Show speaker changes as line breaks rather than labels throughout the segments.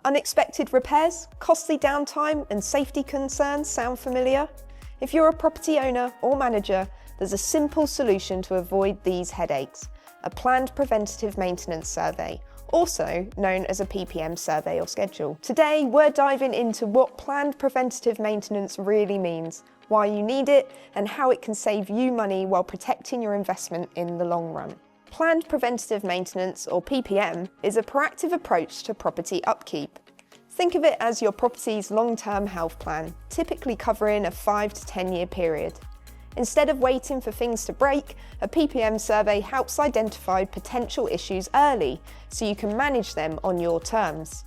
Unexpected repairs, costly downtime, and safety concerns sound familiar? If you're a property owner or manager, there's a simple solution to avoid these headaches: a Planned Preventative Maintenance Survey, also known as a PPM Survey or Schedule. Today, we're diving into what Planned Preventative Maintenance really means, why you need it, and how it can save you money while protecting your investment in the long run. Planned Preventative Maintenance, or PPM, is a proactive approach to property upkeep. Think of it as your property's long-term health plan, typically covering a 5 to 10 year period. Instead of waiting for things to break, a PPM survey helps identify potential issues early so you can manage them on your terms.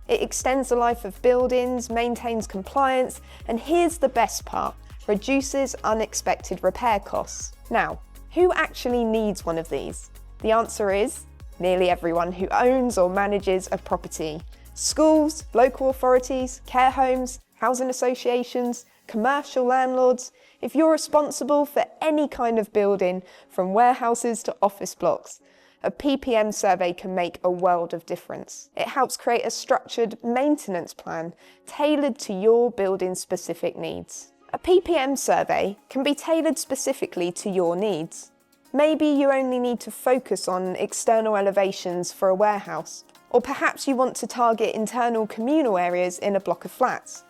It extends the life of buildings, maintains compliance, and here's the best part: reduces unexpected repair costs. Now, who actually needs one of these? The answer is nearly everyone who owns or manages a property. Schools, local authorities, care homes, housing associations, commercial landlords. If you're responsible for any kind of building, from warehouses to office blocks, a PPM survey can make a world of difference. It helps create a structured maintenance plan tailored to your building's specific needs. A PPM survey can be tailored specifically to your needs. Maybe you only need to focus on external elevations for a warehouse, or perhaps you want to target internal communal areas in a block of flats.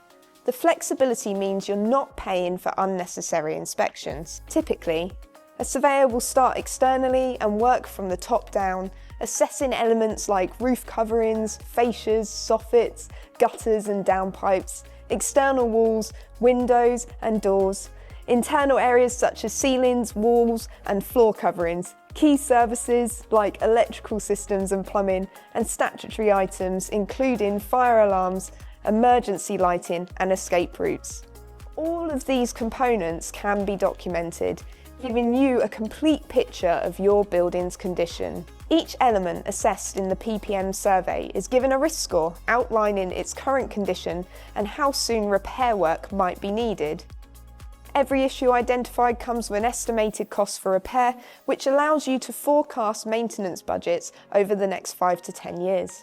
The flexibility means you're not paying for unnecessary inspections. Typically, a surveyor will start externally and work from the top down, assessing elements like roof coverings, fascias, soffits, gutters and downpipes, external walls, windows and doors, internal areas such as ceilings, walls and floor coverings, key services like electrical systems and plumbing, and statutory items including fire alarms, emergency lighting and escape routes. All of these components can be documented, giving you a complete picture of your building's condition. Each element assessed in the PPM survey is given a risk score outlining its current condition and how soon repair work might be needed. Every issue identified comes with an estimated cost for repair, which allows you to forecast maintenance budgets over the next 5 to 10 years.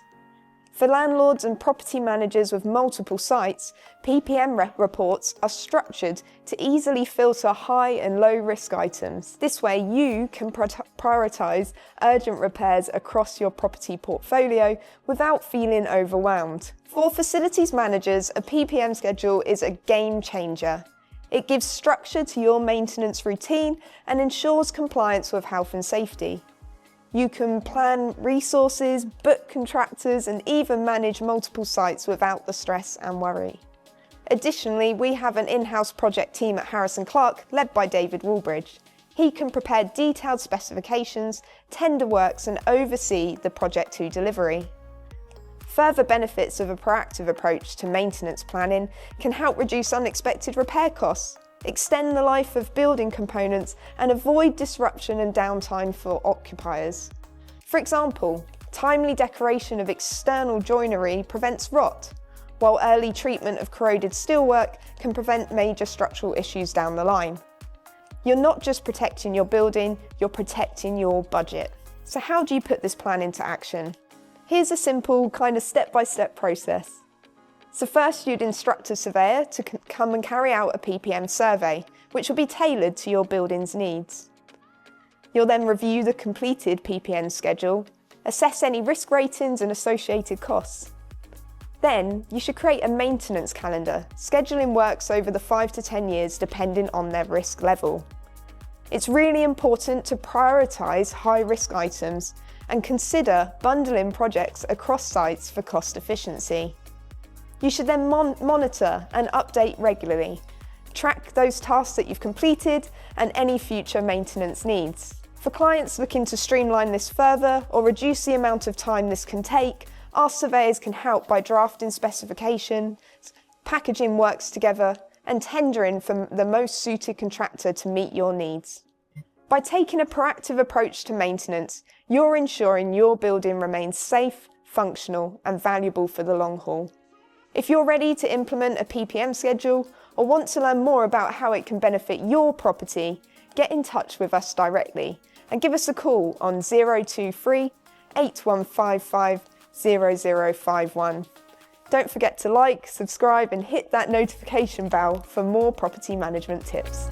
For landlords and property managers with multiple sites, PPM reports are structured to easily filter high and low risk items. This way you can prioritise urgent repairs across your property portfolio without feeling overwhelmed. For facilities managers, a PPM schedule is a game changer. It gives structure to your maintenance routine and ensures compliance with health and safety. You can plan resources, book contractors, and even manage multiple sites without the stress and worry. Additionally, we have an in-house project team at Harrison Clarke, led by David Woolbridge. He can prepare detailed specifications, tender works, and oversee the project to delivery. Further benefits of a proactive approach to maintenance planning can help reduce unexpected repair costs, extend the life of building components, and avoid disruption and downtime for occupiers. For example, timely decoration of external joinery prevents rot, while early treatment of corroded steelwork can prevent major structural issues down the line. You're not just protecting your building, you're protecting your budget. So how do you put this plan into action? Here's a simple, kind of step-by-step process. So first, you'd instruct a surveyor to come and carry out a PPM survey, which will be tailored to your building's needs. You'll then review the completed PPM schedule, assess any risk ratings and associated costs. Then, you should create a maintenance calendar, scheduling works over the 5 to 10 years depending on their risk level. It's really important to prioritise high-risk items and consider bundling projects across sites for cost efficiency. You should then monitor and update regularly. Track those tasks that you've completed and any future maintenance needs. For clients looking to streamline this further or reduce the amount of time this can take, our surveyors can help by drafting specifications, packaging works together, and tendering for the most suited contractor to meet your needs. By taking a proactive approach to maintenance, you're ensuring your building remains safe, functional, and valuable for the long haul. If you're ready to implement a PPM schedule or want to learn more about how it can benefit your property, get in touch with us directly and give us a call on 023 8155 0051. Don't forget to like, subscribe and hit that notification bell for more property management tips.